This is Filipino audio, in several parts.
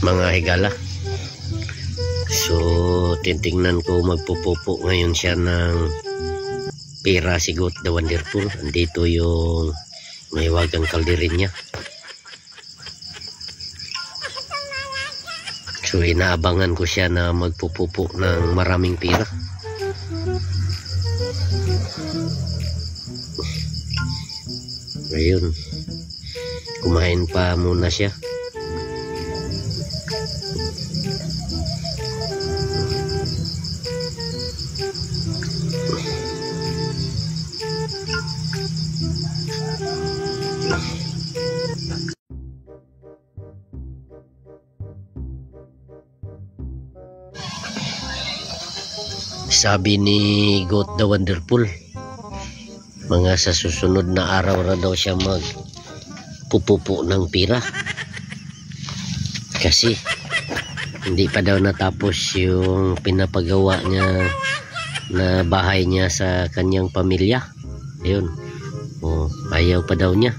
mga higala. So titingnan ko, magpupupo ngayon siya ng pera si Goat the Wonderful. Andito yung mahiwagang kalderin niya. So inaabangan ko siya na magpupupo ng maraming pera. Ayun, kumain pa muna siya. Sabi ni Goat the Wonderful, mga sa susunod na araw na daw siya magpupupo ng pira. Kasi hindi pa daw natapos yung pinapagawa niya na bahay niya sa kanyang pamilya. Ayun. Oh, ayaw pa daw niya.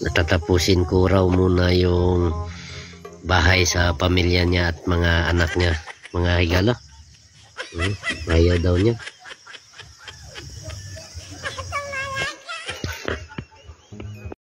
Natatapusin ko raw muna yung bahay sa pamilya niya at mga anak niya, mga higala. Ayaw daw niya.